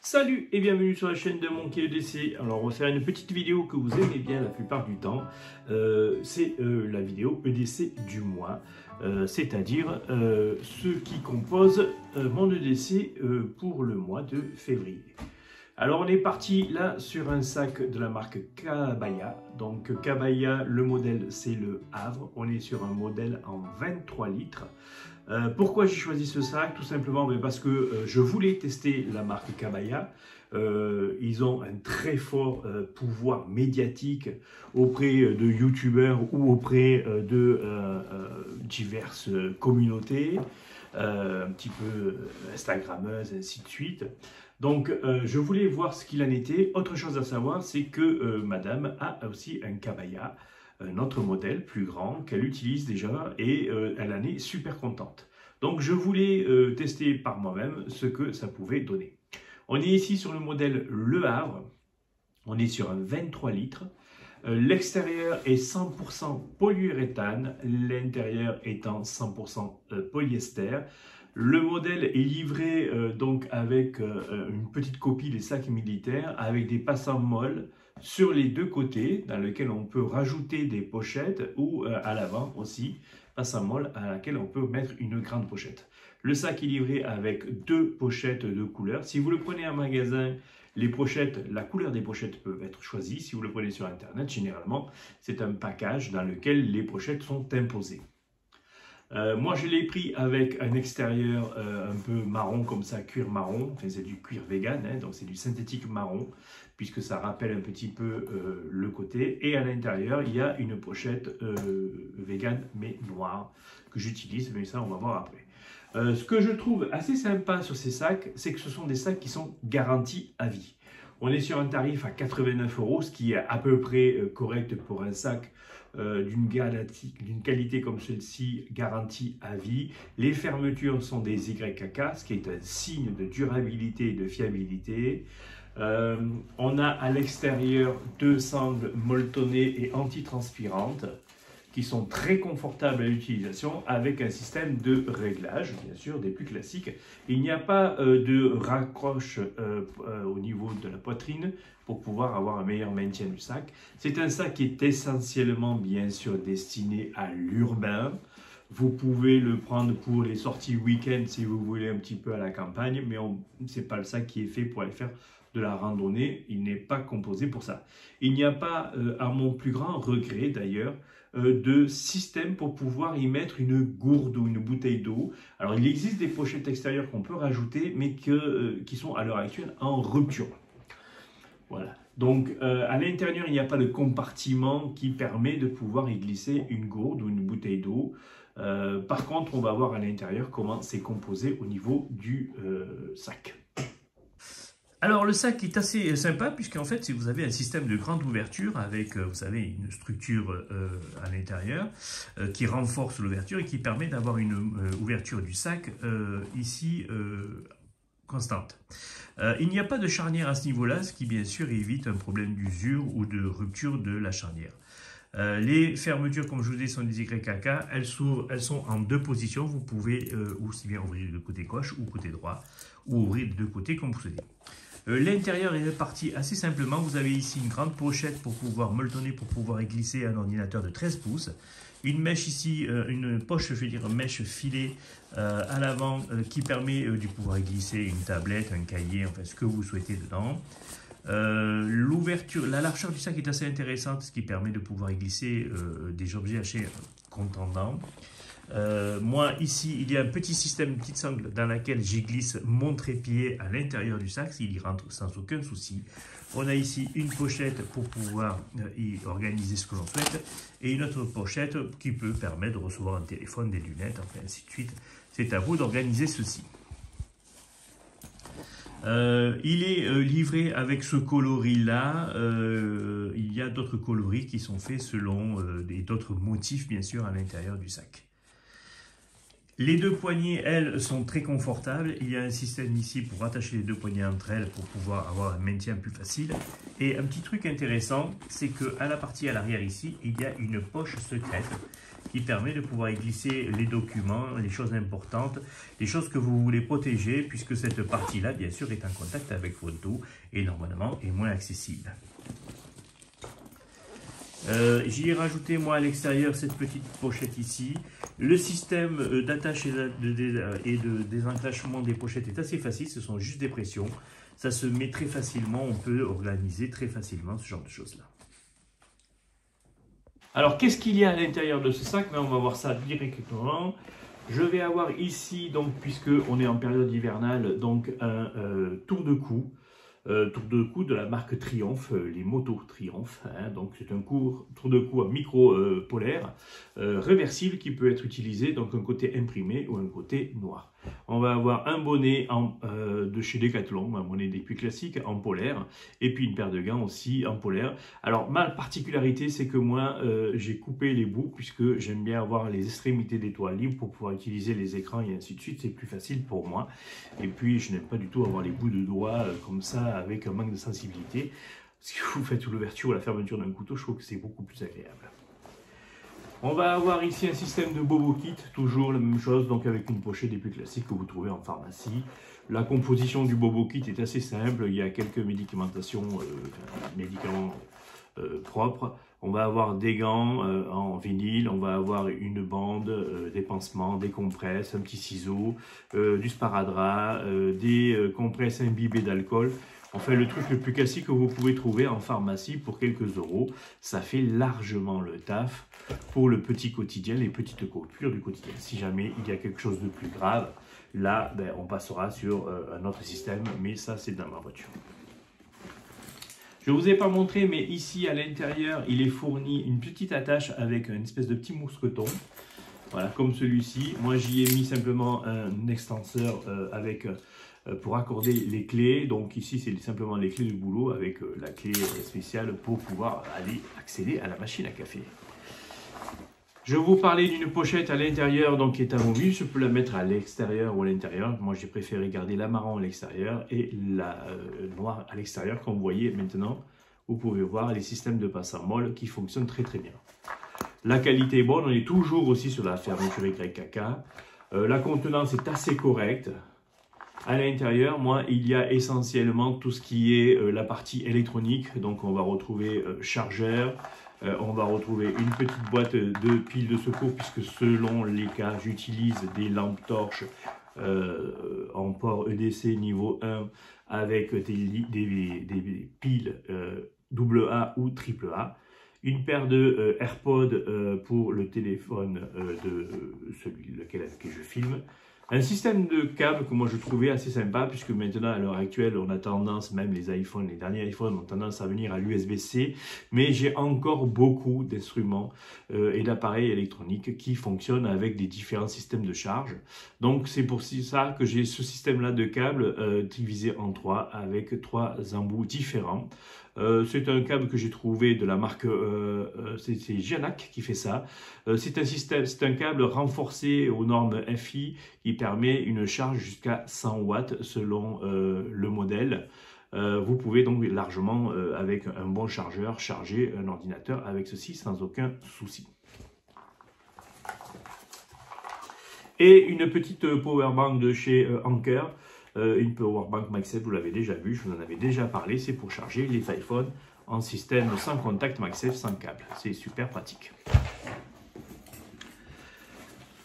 Salut et bienvenue sur la chaîne de Monkey EDC. Alors on va faire une petite vidéo que vous aimez bien la plupart du temps. C'est la vidéo EDC du mois, c'est-à-dire ce qui compose mon EDC pour le mois de février. Alors on est parti là sur un sac de la marque Kabaya. Donc Kabaya, le modèle c'est le Havre. On est sur un modèle en 23 litres. Pourquoi j'ai choisi ce sac? Tout simplement parce que je voulais tester la marque Kabaya. Ils ont un très fort pouvoir médiatique auprès de youtubeurs ou auprès de diverses communautés, un petit peu instagrammeuses, ainsi de suite. Donc je voulais voir ce qu'il en était. Autre chose à savoir, c'est que madame a aussi un Kabaya, un autre modèle plus grand qu'elle utilise déjà et elle en est super contente. Donc je voulais tester par moi-même ce que ça pouvait donner. On est ici sur le modèle Le Havre, on est sur un 23 litres. L'extérieur est 100% polyuréthane, l'intérieur étant 100% polyester. Le modèle est livré donc avec une petite copie des sacs militaires avec des passants molles sur les deux côtés dans lesquels on peut rajouter des pochettes ou à l'avant aussi, passant molle à laquelle on peut mettre une grande pochette. Le sac est livré avec deux pochettes de couleur. Si vous le prenez en magasin, les pochettes, la couleur des pochettes peuvent être choisies. Si vous le prenez sur internet, généralement, c'est un package dans lequel les pochettes sont imposées. Moi, je l'ai pris avec un extérieur un peu marron, comme ça, cuir marron. Enfin, c'est du cuir vegan, hein, donc c'est du synthétique marron, puisque ça rappelle un petit peu le côté. Et à l'intérieur, il y a une pochette vegan, mais noire, que j'utilise, mais ça, on va voir après. Ce que je trouve assez sympa sur ces sacs, c'est que ce sont des sacs qui sont garantis à vie. On est sur un tarif à 89 €, ce qui est à peu près correct pour un sac d'une qualité comme celle-ci, garantie à vie. Les fermetures sont des YKK, ce qui est un signe de durabilité et de fiabilité. On a à l'extérieur deux sangles molletonnées et antitranspirantes qui sont très confortables à l'utilisation avec un système de réglage, bien sûr, des plus classiques. Il n'y a pas de raccroche au niveau de la poitrine pour pouvoir avoir un meilleur maintien du sac. C'est un sac qui est essentiellement, bien sûr, destiné à l'urbain. Vous pouvez le prendre pour les sorties week-end si vous voulez un petit peu à la campagne, mais ce n'est pas le sac qui est fait pour aller faire de la randonnée. Il n'est pas composé pour ça. Il n'y a pas, à mon plus grand regret d'ailleurs, de système pour pouvoir y mettre une gourde ou une bouteille d'eau. Alors il existe des pochettes extérieures qu'on peut rajouter, mais qui sont à l'heure actuelle en rupture. Voilà. Donc à l'intérieur, il n'y a pas de compartiment qui permet de pouvoir y glisser une gourde ou une bouteille d'eau. Par contre, on va voir à l'intérieur comment c'est composé au niveau du sac. Alors le sac est assez sympa puisqu'en fait si vous avez un système de grande ouverture avec vous savez une structure à l'intérieur qui renforce l'ouverture et qui permet d'avoir une ouverture du sac ici constante. Il n'y a pas de charnière à ce niveau-là, ce qui bien sûr évite un problème d'usure ou de rupture de la charnière. Les fermetures, comme je vous dis, sont des YKK. Elles sont en deux positions. Vous pouvez aussi bien ouvrir de côté gauche ou côté droit, ou ouvrir de deux côtés comme vous souhaitez. L'intérieur est réparti assez simplement. Vous avez ici une grande pochette pour pouvoir molletonner, pour pouvoir y glisser un ordinateur de 13 pouces. Une mèche ici, une poche, je veux dire mèche filée à l'avant qui permet de pouvoir y glisser une tablette, un cahier, enfin ce que vous souhaitez dedans. L'ouverture, la largeur du sac est assez intéressante, ce qui permet de pouvoir y glisser des objets assez contendants. Moi ici il y a un petit système, une petite sangle dans laquelle j'y glisse mon trépied à l'intérieur du sac, il y rentre sans aucun souci. On a ici une pochette pour pouvoir y organiser ce que l'on souhaite et une autre pochette qui peut permettre de recevoir un téléphone, des lunettes, enfin ainsi de suite. C'est à vous d'organiser ceci. Il est livré avec ce coloris là, il y a d'autres coloris qui sont faits selon d'autres motifs, bien sûr, à l'intérieur du sac. Les deux poignées, elles, sont très confortables. Il y a un système ici pour attacher les deux poignées entre elles pour pouvoir avoir un maintien plus facile. Et un petit truc intéressant, c'est qu'à la partie à l'arrière ici, il y a une poche secrète qui permet de pouvoir y glisser les documents, les choses importantes, les choses que vous voulez protéger, puisque cette partie-là, bien sûr, est en contact avec votre dos et normalement est moins accessible. J'y ai rajouté moi à l'extérieur cette petite pochette ici. Le système d'attache et de désencachement des pochettes est assez facile, ce sont juste des pressions. Ça se met très facilement, on peut organiser très facilement ce genre de choses là. Alors qu'est-ce qu'il y a à l'intérieur de ce sac? On va voir ça directement. Je vais avoir ici, donc puisque on est en période hivernale, donc un tour de cou. Tour de cou de la marque Triumph, les motos Triumph. Hein, donc c'est un tour de cou à micro polaire, réversible qui peut être utilisé, donc un côté imprimé ou un côté noir. On va avoir un bonnet de chez Decathlon, un bonnet des plus classiques en polaire, et puis une paire de gants aussi en polaire. Alors ma particularité, c'est que moi j'ai coupé les bouts puisque j'aime bien avoir les extrémités des doigts libres pour pouvoir utiliser les écrans et ainsi de suite. C'est plus facile pour moi. Et puis je n'aime pas du tout avoir les bouts de doigts comme ça avec un manque de sensibilité. Si vous faites l'ouverture ou la fermeture d'un couteau, je trouve que c'est beaucoup plus agréable. On va avoir ici un système de bobo kit, toujours la même chose, donc avec une pochette des plus classiques que vous trouvez en pharmacie. La composition du bobo kit est assez simple, il y a quelques médicamentations, médicaments propres. On va avoir des gants en vinyle, on va avoir une bande, des pansements, des compresses, un petit ciseau, du sparadrap, des compresses imbibées d'alcool. Enfin, le truc le plus classique que vous pouvez trouver en pharmacie pour quelques euros, ça fait largement le taf pour le petit quotidien, les petites coupures du quotidien. Si jamais il y a quelque chose de plus grave, là, on passera sur un autre système, mais ça, c'est dans ma voiture. Je ne vous ai pas montré, mais ici, à l'intérieur, il est fourni une petite attache avec une espèce de petit mousqueton. Voilà, comme celui-ci. Moi, j'y ai mis simplement un extenseur pour accorder les clés. Donc ici, c'est simplement les clés du boulot avec la clé spéciale pour pouvoir aller accéder à la machine à café. Je vais vous parler d'une pochette à l'intérieur, donc qui est amovible. Je peux la mettre à l'extérieur ou à l'intérieur. Moi, j'ai préféré garder la marron à l'extérieur et la noire à l'extérieur. Comme vous voyez maintenant, vous pouvez voir les systèmes de passe en molle qui fonctionnent très très bien. La qualité est bonne. On est toujours aussi sur la fermeture YKK. La contenance est assez correcte. À l'intérieur, moi, il y a essentiellement tout ce qui est la partie électronique. Donc, on va retrouver chargeur, on va retrouver une petite boîte de piles de secours, puisque selon les cas, j'utilise des lampes torches en port EDC niveau 1 avec des piles AA ou AAA. Une paire de AirPods pour le téléphone de celui lequel je filme. Un système de câble que moi je trouvais assez sympa, puisque maintenant à l'heure actuelle on a tendance, même les iPhones, les derniers iPhones ont tendance à venir à l'USB-C, mais j'ai encore beaucoup d'instruments et d'appareils électroniques qui fonctionnent avec des différents systèmes de charge. Donc c'est pour ça que j'ai ce système-là de câble divisé en trois avec trois embouts différents. C'est un câble que j'ai trouvé de la marque, c'est Gianac qui fait ça. C'est un câble renforcé aux normes FI qui permet une charge jusqu'à 100 watts selon le modèle. Vous pouvez donc largement, avec un bon chargeur, charger un ordinateur avec ceci sans aucun souci. Et une petite powerbank de chez Anker. Une powerbank MagSafe, vous l'avez déjà vu, je vous en avais déjà parlé, c'est pour charger les iPhones en système sans contact MagSafe, sans câble. C'est super pratique.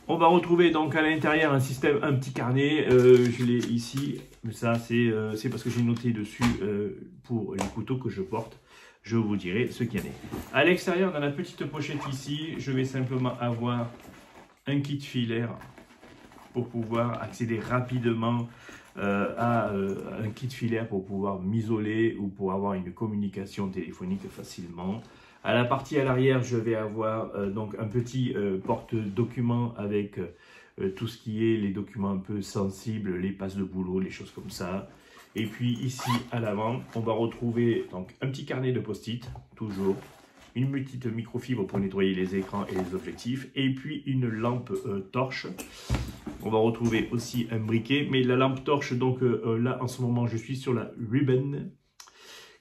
On va retrouver donc à l'intérieur un petit carnet, je l'ai ici, mais ça c'est parce que j'ai noté dessus pour les couteaux que je porte. Je vous dirai ce qu'il y en a. À l'extérieur, dans la petite pochette ici, je vais simplement avoir un kit filaire pour pouvoir accéder rapidement à un kit filaire pour pouvoir m'isoler ou pour avoir une communication téléphonique facilement. À la partie à l'arrière, je vais avoir donc un petit porte-documents avec tout ce qui est les documents un peu sensibles, les passes de boulot, les choses comme ça. Et puis ici à l'avant, on va retrouver donc un petit carnet de post-it, toujours. Une petite microfibre pour nettoyer les écrans et les objectifs. Et puis une lampe torche. On va retrouver aussi un briquet. Mais la lampe torche, donc là en ce moment je suis sur la Ribbon.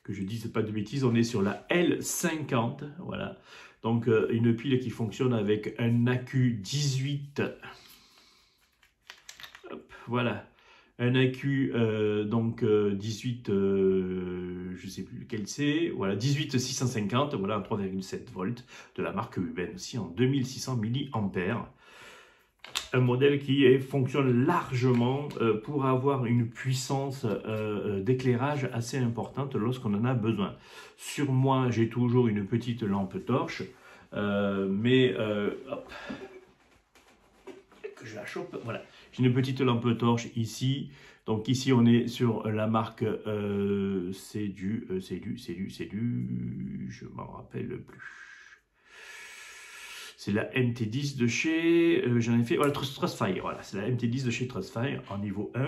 Que je dise pas de bêtises, on est sur la L50. Voilà. Donc une pile qui fonctionne avec un accu 18. Hop, voilà. Un accu donc 18, je ne sais plus lequel c'est, voilà 18 650, voilà un 3,7 volts de la marque Huben aussi en 2600 mAh. Un modèle qui fonctionne largement pour avoir une puissance d'éclairage assez importante lorsqu'on en a besoin. Sur moi, j'ai toujours une petite lampe torche, hop, que je la chope, voilà. J'ai une petite lampe torche ici. Donc ici, on est sur la marque, c'est du, je m'en rappelle plus. C'est la MT10 de chez, j'en ai fait, voilà, Trustfire, voilà, c'est la MT10 de chez Trustfire en niveau 1.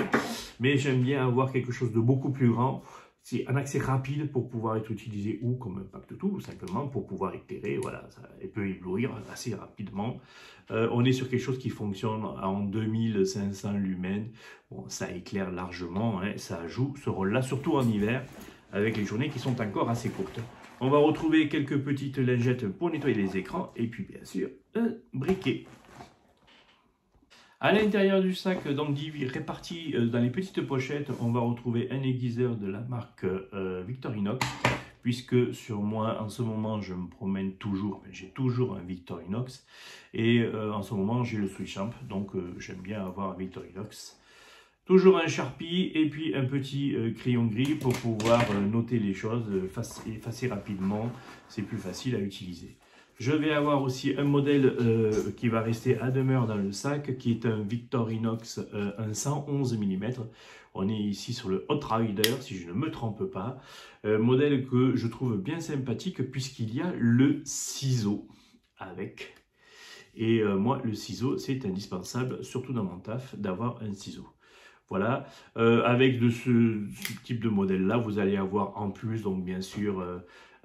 Mais j'aime bien avoir quelque chose de beaucoup plus grand. C'est un accès rapide pour pouvoir être utilisé ou comme impact tool, simplement pour pouvoir éclairer, voilà, ça peut éblouir assez rapidement. On est sur quelque chose qui fonctionne en 2500 lumens, bon, ça éclaire largement, hein, ça joue ce rôle-là, surtout en hiver, avec les journées qui sont encore assez courtes. On va retrouver quelques petites lingettes pour nettoyer les écrans, et puis bien sûr, un briquet. À l'intérieur du sac, donc réparti dans les petites pochettes, on va retrouver un aiguiseur de la marque Victorinox, puisque sur moi, en ce moment, je me promène toujours, j'ai toujours un Victorinox, et en ce moment, j'ai le Switchamp, donc j'aime bien avoir un Victorinox. Toujours un Sharpie et puis un petit crayon gris pour pouvoir noter les choses, effacer rapidement, c'est plus facile à utiliser. Je vais avoir aussi un modèle qui va rester à demeure dans le sac, qui est un Victorinox, un 111 mm. On est ici sur le Hot Rider, si je ne me trompe pas. Modèle que je trouve bien sympathique, puisqu'il y a le ciseau avec. Et moi, le ciseau, c'est indispensable, surtout dans mon taf, d'avoir un ciseau. Voilà, avec de ce type de modèle-là, vous allez avoir en plus, donc bien sûr,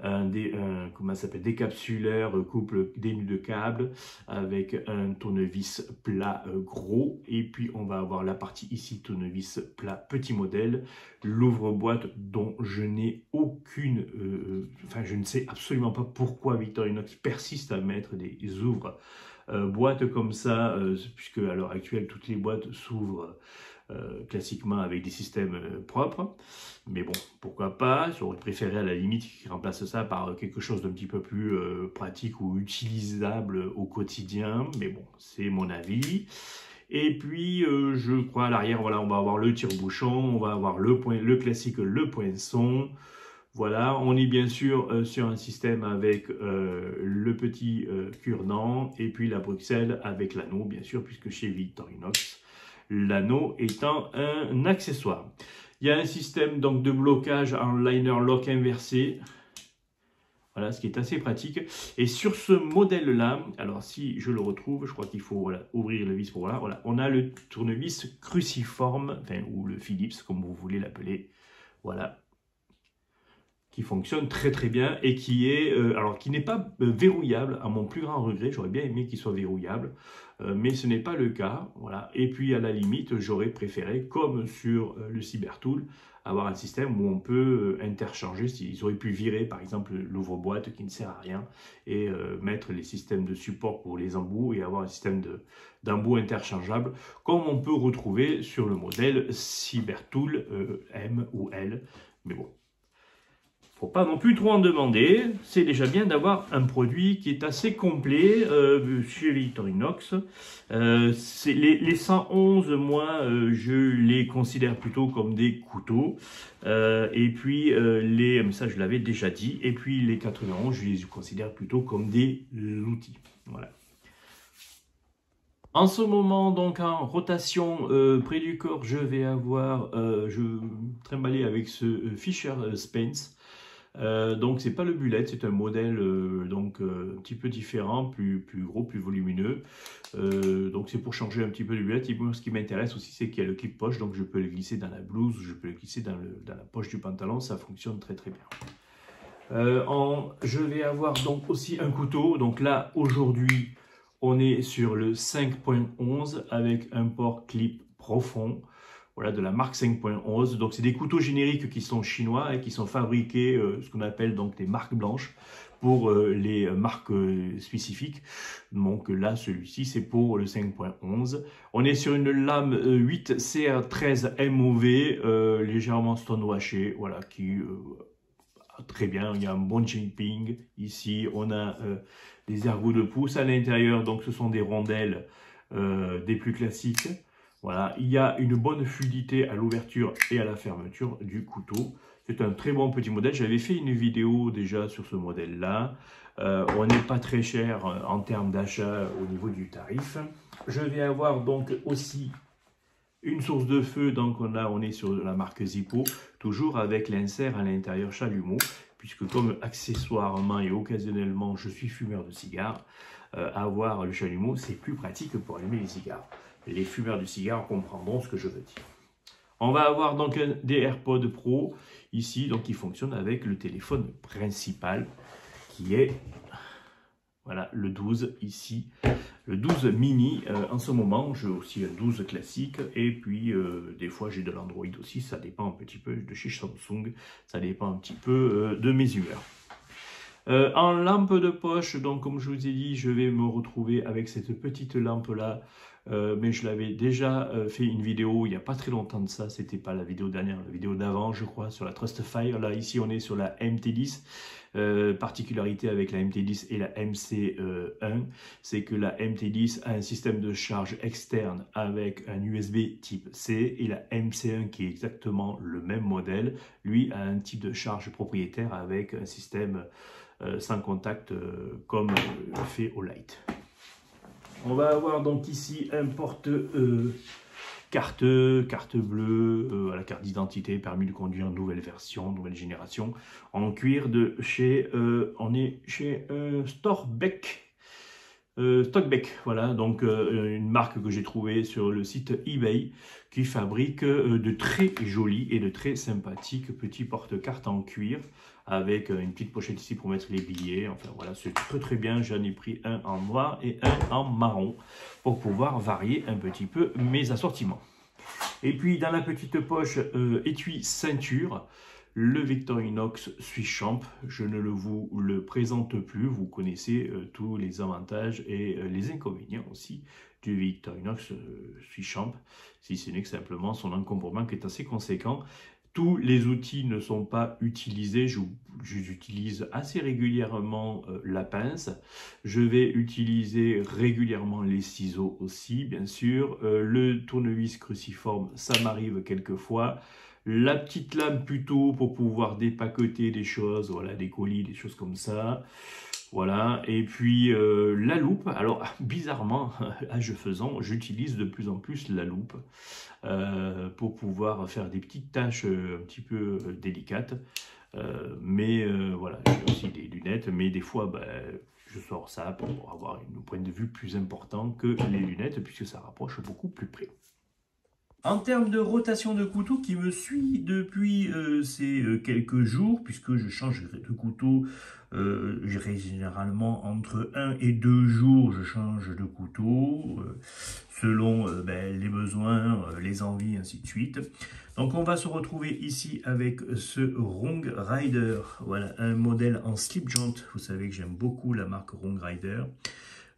comment ça s'appelle, décapsuleur, couple des nœuds de câble, avec un tournevis plat gros, et puis on va avoir la partie ici, tournevis plat petit modèle, l'ouvre-boîte dont je n'ai aucune, enfin je ne sais absolument pas pourquoi Victorinox persiste à mettre des ouvre-boîtes comme ça, puisque à l'heure actuelle, toutes les boîtes s'ouvrent classiquement avec des systèmes propres, mais bon, pourquoi pas. J'aurais préféré à la limite qu'ils remplacent ça par quelque chose d'un petit peu plus pratique ou utilisable au quotidien, mais bon, c'est mon avis. Et puis, je crois à l'arrière, voilà, on va avoir le tire-bouchon, on va avoir le classique, le poinçon. Voilà, on est bien sûr sur un système avec le petit cure-dent et puis la Bruxelles avec l'anneau, bien sûr, puisque chez Victorinox, l'anneau étant un accessoire. Il y a un système donc de blocage en liner lock inversé. Voilà, ce qui est assez pratique. Et sur ce modèle-là, alors si je le retrouve, je crois qu'il faut voilà, ouvrir le vis pour voir. Voilà, on a le tournevis cruciforme, enfin, ou le Philips, comme vous voulez l'appeler. Voilà. Qui fonctionne très très bien et qui est alors qui n'est pas verrouillable à mon plus grand regret. J'aurais bien aimé qu'il soit verrouillable, mais ce n'est pas le cas. Voilà. Et puis à la limite, j'aurais préféré, comme sur le Cybertool, avoir un système où on peut interchanger. S'ils auraient pu virer par exemple l'ouvre-boîte qui ne sert à rien et mettre les systèmes de support pour les embouts et avoir un système d'embout interchangeable comme on peut retrouver sur le modèle Cybertool M ou L. Mais bon, faut pas non plus trop en demander, c'est déjà bien d'avoir un produit qui est assez complet chez Victorinox. Les 111, moi, je les considère plutôt comme des couteaux. Et puis, ça je l'avais déjà dit, et puis les 91, je les considère plutôt comme des outils. Voilà. En ce moment, donc en rotation près du corps, je vais avoir, je trimballer avec ce Fisher Spence. Donc c'est pas le bullet, c'est un modèle un petit peu différent, plus gros, plus volumineux. Donc c'est pour changer un petit peu le bullet. Et moi, ce qui m'intéresse aussi, c'est qu'il y a le clip poche, donc je peux le glisser dans la blouse, je peux le glisser dans la poche du pantalon, ça fonctionne très très bien. Je vais avoir donc aussi un couteau. Donc là aujourd'hui on est sur le 5.11 avec un port clip profond. Voilà, de la marque 5.11. Donc c'est des couteaux génériques qui sont chinois et qui sont fabriqués, ce qu'on appelle donc des marques blanches pour les marques spécifiques. Donc là, celui-ci, c'est pour le 5.11. On est sur une lame 8 CR13 MOV, légèrement stonewashée, voilà, qui très bien. Il y a un bon chipping. Ici, on a des ergots de pouce à l'intérieur. Donc ce sont des rondelles des plus classiques. Voilà, il y a une bonne fluidité à l'ouverture et à la fermeture du couteau. C'est un très bon petit modèle. J'avais fait une vidéo déjà sur ce modèle-là. On n'est pas très cher en termes d'achat au niveau du tarif. Je vais avoir donc aussi une source de feu. Donc là, on est sur la marque Zippo, toujours avec l'insert à l'intérieur chalumeau, puisque comme accessoirement et occasionnellement, je suis fumeur de cigares, avoir le chalumeau, c'est plus pratique pour allumer les cigares. Les fumeurs de cigares comprendront ce que je veux dire. On va avoir donc des AirPods Pro ici, donc qui fonctionnent avec le téléphone principal qui est voilà, le 12 ici, le 12 mini en ce moment. J'ai aussi un 12 classique et puis des fois j'ai de l'Android aussi, ça dépend un petit peu de chez Samsung, ça dépend un petit peu de mes humeurs. En lampe de poche, donc comme je vous ai dit, je vais me retrouver avec cette petite lampe là, mais je l'avais déjà fait une vidéo il n'y a pas très longtemps de ça, c'était pas la vidéo dernière, la vidéo d'avant je crois, sur la Trustfire. Là ici on est sur la MT10, particularité avec la MT10 et la MC1, c'est que la MT10 a un système de charge externe avec un USB type C, et la MC1 qui est exactement le même modèle, lui a un type de charge propriétaire avec un système sans contact comme fait au Light. On va avoir donc ici un porte carte bleue, la carte d'identité, permis de conduire, nouvelle version, nouvelle génération, en cuir de chez, on est chez Stockbeck, voilà, donc une marque que j'ai trouvée sur le site eBay qui fabrique de très jolis et de très sympathiques petits porte-cartes en cuir avec une petite pochette ici pour mettre les billets. Enfin voilà, c'est très très bien. J'en ai pris un en noir et un en marron pour pouvoir varier un petit peu mes assortiments. Et puis dans la petite poche étui ceinture, le Victorinox Swiss-Champ, je ne vous le présente plus, vous connaissez tous les avantages et les inconvénients aussi du Victorinox Swiss-Champ, si ce n'est que simplement son encombrement qui est assez conséquent. Tous les outils ne sont pas utilisés, j'utilise assez régulièrement la pince, je vais utiliser régulièrement les ciseaux aussi, bien sûr, le tournevis cruciforme, ça m'arrive quelquefois, la petite lame plutôt pour pouvoir dépaqueter des choses, voilà, des colis, des choses comme ça. Voilà, et puis la loupe. Alors bizarrement, âge faisant, j'utilise de plus en plus la loupe pour pouvoir faire des petites tâches un petit peu délicates. Voilà, j'ai aussi des lunettes, mais des fois je sors ça pour avoir un point de vue plus important que les lunettes, puisque ça rapproche beaucoup plus près. En termes de rotation de couteau qui me suit depuis ces quelques jours, puisque je change de couteau, généralement entre 1 et 2 jours, je change de couteau, selon les besoins, les envies, ainsi de suite. Donc on va se retrouver ici avec ce Wrong Rider, voilà, un modèle en slip joint. Vous savez que j'aime beaucoup la marque Wrong Rider.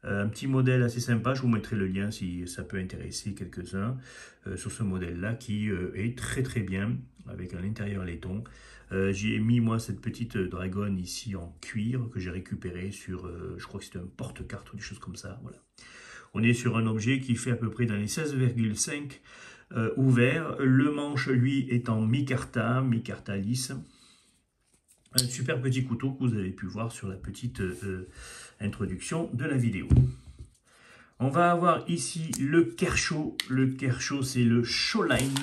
Un petit modèle assez sympa, je vous mettrai le lien si ça peut intéresser quelques-uns sur ce modèle-là qui est très très bien avec un intérieur laiton. J'ai mis moi cette petite dragonne ici en cuir que j'ai récupéré sur, je crois que c'est un porte-carte ou des choses comme ça. Voilà. On est sur un objet qui fait à peu près dans les 16,5 ouvert. Le manche lui est en micarta lisse. Un super petit couteau que vous avez pu voir sur la petite introduction de la vidéo. On va avoir ici le Kershaw. Le Kershaw, c'est le Shawline.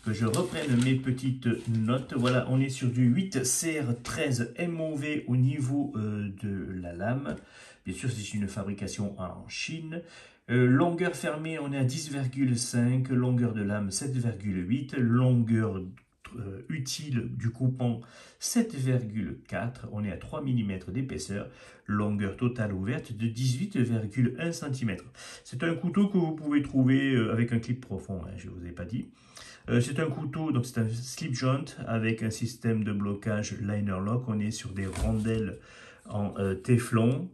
que je reprenne mes petites notes. Voilà, on est sur du 8 CR13 MOV au niveau de la lame. Bien sûr, c'est une fabrication en Chine. Longueur fermée, on est à 10,5. Longueur de lame, 7,8. Longueur utile du coupant, 7,4. On est à 3 mm d'épaisseur. Longueur totale ouverte de 18,1 cm. C'est un couteau que vous pouvez trouver avec un clip profond, hein, je ne vous ai pas dit. C'est un couteau, donc c'est un slip joint avec un système de blocage liner lock. On est sur des rondelles en téflon.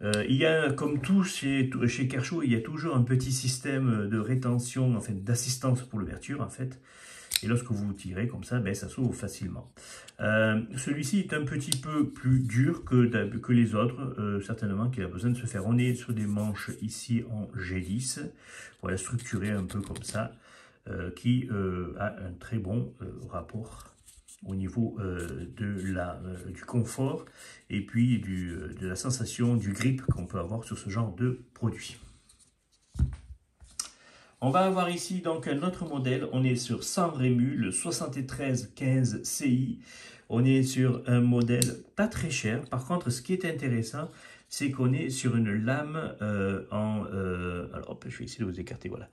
Il y a, comme tout chez Kershaw, il y a toujours un petit système de rétention, en fait, d'assistance pour l'ouverture, en fait. Et lorsque vous tirez comme ça, ben, ça s'ouvre facilement. Celui-ci est un petit peu plus dur que les autres, certainement qu'il a besoin de se faire. On est sur des manches ici en G10, voilà, structuré un peu comme ça, qui a un très bon rapport au niveau du confort et puis de la sensation du grip qu'on peut avoir sur ce genre de produit. On va avoir ici donc un autre modèle, on est sur San Remu, le 7315 CI. On est sur un modèle pas très cher. Par contre, ce qui est intéressant, c'est qu'on est sur une lame alors, je vais essayer de vous écarter, voilà.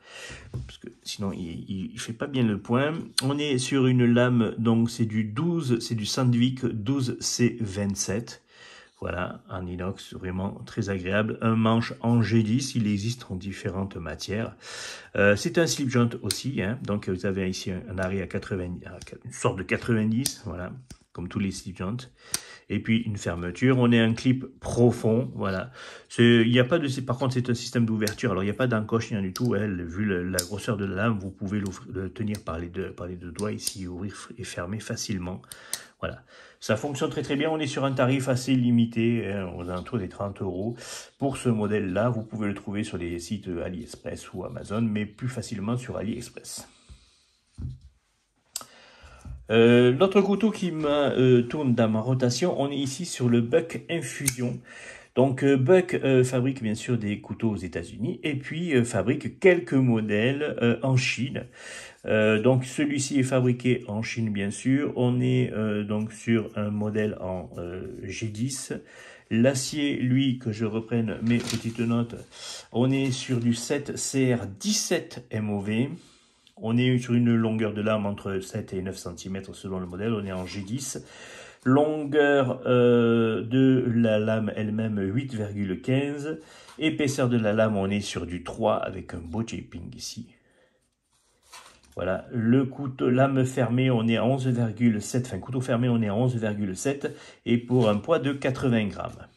Parce que sinon, il ne fait pas bien le point. On est sur une lame, donc c'est du 12, c'est du Sandvik 12C27. Voilà, en inox, vraiment très agréable. Un manche en G10, il existe en différentes matières. C'est un slip joint aussi, hein. Donc vous avez ici un arrêt à 90, une sorte de 90, voilà, comme tous les slip joints. Et puis une fermeture, on est un clip profond, voilà. Il n'y a pas de, par contre c'est un système d'ouverture, alors il n'y a pas d'encoche, rien du tout. Vu la grosseur de la lame, vous pouvez le tenir par les deux doigts ici, ouvrir et fermer facilement. Voilà, ça fonctionne très très bien. On est sur un tarif assez limité, hein, aux alentours des 30 €. Pour ce modèle-là, vous pouvez le trouver sur les sites AliExpress ou Amazon, mais plus facilement sur AliExpress. L'autre couteau qui tourne dans ma rotation, on est ici sur le Buck Infusion. Donc Buck fabrique bien sûr des couteaux aux États-Unis et puis fabrique quelques modèles en Chine. Donc celui-ci est fabriqué en Chine bien sûr. On est donc sur un modèle en G10. L'acier, lui, que je reprenne mes petites notes, on est sur du 7CR17 MOV. On est sur une longueur de lame entre 7 et 9 cm selon le modèle. On est en G10. Longueur de la lame elle-même 8,15. Épaisseur de la lame, on est sur du 3 avec un beau shaping ici. Voilà, le couteau lame fermée, on est à 11,7. Enfin, couteau fermé, on est à 11,7 et pour un poids de 80 grammes.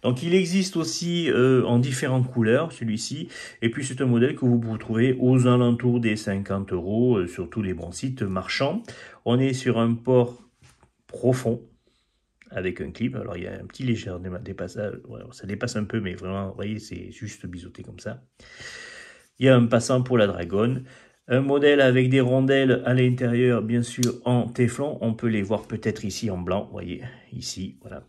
Donc il existe aussi en différentes couleurs, celui-ci. Et puis c'est un modèle que vous pouvez trouver aux alentours des 50 € sur tous les bons sites marchands. On est sur un port profond avec un clip. Alors il y a un petit léger dépassage. Ouais, ça dépasse un peu, mais vraiment, vous voyez, c'est juste biseauté comme ça. Il y a un passant pour la dragonne. Un modèle avec des rondelles à l'intérieur, bien sûr, en téflon. On peut les voir peut-être ici en blanc, vous voyez, ici, voilà.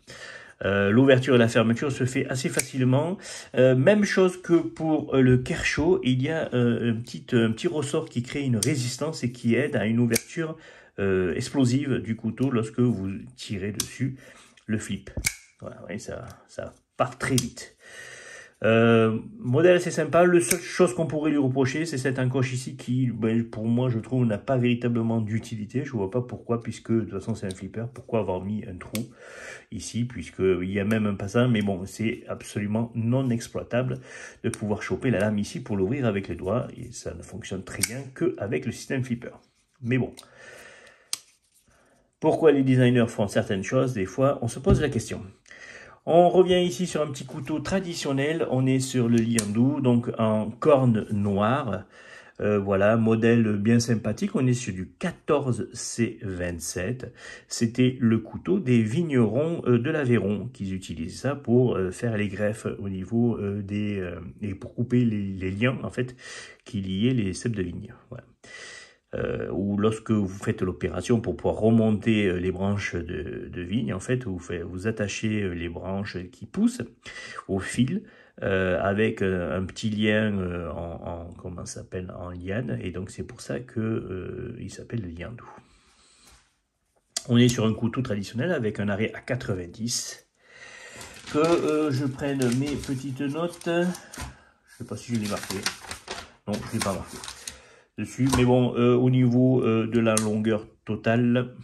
L'ouverture et la fermeture se fait assez facilement. Même chose que pour le Kershaw, il y a un petit ressort qui crée une résistance et qui aide à une ouverture explosive du couteau lorsque vous tirez dessus le flip. Voilà, vous voyez, ça part très vite. Modèle assez sympa. La seule chose qu'on pourrait lui reprocher, c'est cette encoche ici qui, ben, pour moi, je trouve, n'a pas véritablement d'utilité. Je ne vois pas pourquoi, puisque de toute façon c'est un flipper, pourquoi avoir mis un trou ici, puisqu'il y a même un passant, mais bon, c'est absolument non exploitable de pouvoir choper la lame ici pour l'ouvrir avec les doigts, et ça ne fonctionne très bien qu'avec le système flipper. Mais bon, pourquoi les designers font certaines choses, des fois, on se pose la question. On revient ici sur un petit couteau traditionnel, on est sur le Liandu, donc en corne noire. Voilà, modèle bien sympathique, on est sur du 14C27. C'était le couteau des vignerons de l'Aveyron qui utilisaient ça pour faire les greffes au niveau et pour couper les liens en fait qui liaient les ceps de vigne. Voilà. ou lorsque vous faites l'opération pour pouvoir remonter les branches de vigne, en fait, vous attachez les branches qui poussent au fil avec un petit lien comment ça s'appelle, en liane, et donc c'est pour ça que il s'appelle le liandou. On est sur un couteau traditionnel avec un arrêt à 90. Que je prenne mes petites notes. Je ne sais pas si je l'ai marqué. Non, je ne l'ai pas marqué dessus. Mais bon, au niveau de la longueur totale,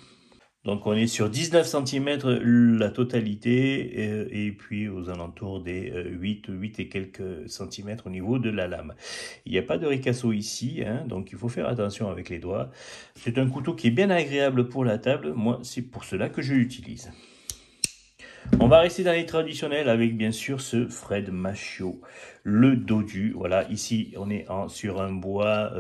donc on est sur 19 cm la totalité, et puis aux alentours des 8 et quelques centimètres au niveau de la lame. Il n'y a pas de ricasso ici, hein, donc il faut faire attention avec les doigts. C'est un couteau qui est bien agréable pour la table. Moi, c'est pour cela que je l'utilise. On va rester dans les traditionnels avec bien sûr ce Fred Machio, le dodu. Voilà, ici on est sur un bois,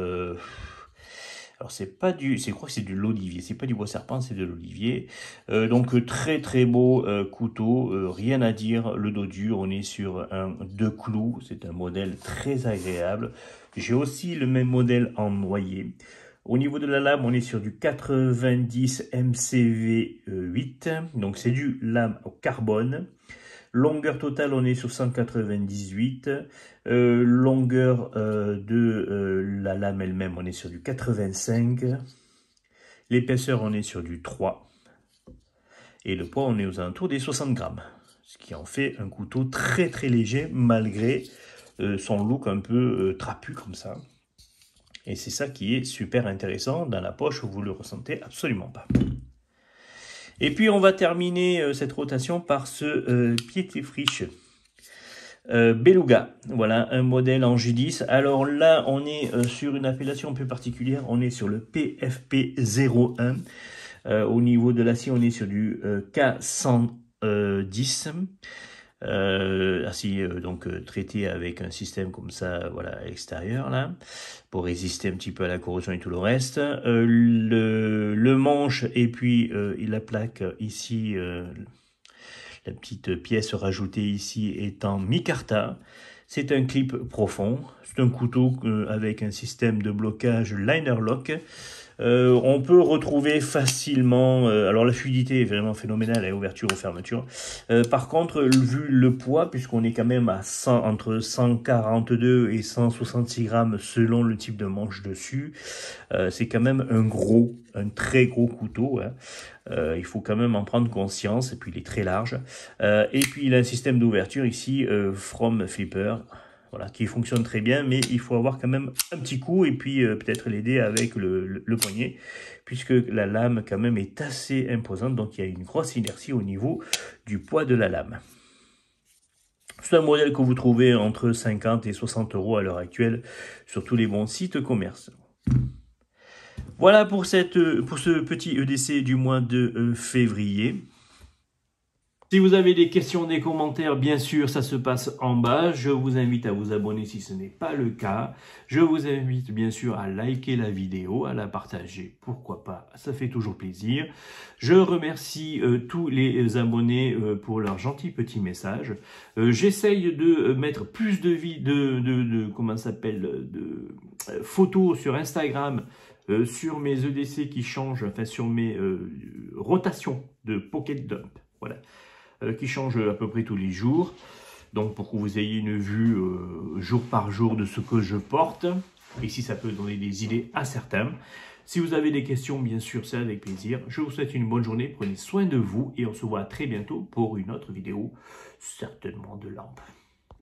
alors c'est pas je crois que c'est de l'olivier, c'est pas du bois serpent, c'est de l'olivier. Donc très très beau couteau, rien à dire, le dodu, on est sur un 2 clous, c'est un modèle très agréable. J'ai aussi le même modèle en noyer. Au niveau de la lame, on est sur du 90 MCV 8, donc c'est du lame au carbone. Longueur totale, on est sur 198. Longueur de la lame elle-même, on est sur du 85. L'épaisseur, on est sur du 3. Et le poids, on est aux alentours des 60 grammes. Ce qui en fait un couteau très très léger, malgré son look un peu trapu comme ça. Et c'est ça qui est super intéressant. Dans la poche, vous ne le ressentez absolument pas. Et puis, on va terminer cette rotation par ce Pied-Friche Beluga. Voilà, un modèle en J10. Alors là, on est sur une appellation un peu particulière. On est sur le PFP01. Au niveau de l'acier, on est sur du K110. Donc traité avec un système comme ça, voilà, à l'extérieur là, pour résister un petit peu à la corrosion et tout le reste. Le manche et puis la plaque ici, la petite pièce rajoutée ici est en micarta. C'est un clip profond. C'est un couteau avec un système de blocage liner lock. On peut retrouver facilement, alors la fluidité est vraiment phénoménale, à ouverture ou fermeture. Par contre, vu le poids, puisqu'on est quand même à entre 142 et 166 grammes selon le type de manche dessus, c'est quand même un très gros couteau, hein. Il faut quand même en prendre conscience, et puis il est très large. Et puis il a un système d'ouverture ici, From Flipper. Voilà, qui fonctionne très bien, mais il faut avoir quand même un petit coup et puis peut-être l'aider avec le poignet, puisque la lame quand même est assez imposante, donc il y a une grosse inertie au niveau du poids de la lame. C'est un modèle que vous trouvez entre 50 et 60 € à l'heure actuelle sur tous les bons sites commerce. Voilà pour ce petit EDC du mois de février. Si vous avez des questions, des commentaires, bien sûr, ça se passe en bas. Je vous invite à vous abonner si ce n'est pas le cas. Je vous invite bien sûr à liker la vidéo, à la partager, pourquoi pas, ça fait toujours plaisir. Je remercie tous les abonnés pour leurs gentils petits messages. J'essaye de mettre plus de photos sur Instagram, sur mes EDC qui changent, enfin sur mes rotations de Pocket Dump. Voilà. Qui change à peu près tous les jours, donc pour que vous ayez une vue jour par jour de ce que je porte, et si ça peut donner des idées à certains. Si vous avez des questions, bien sûr, c'est avec plaisir. Je vous souhaite une bonne journée, prenez soin de vous, et on se voit très bientôt pour une autre vidéo, certainement de lampe.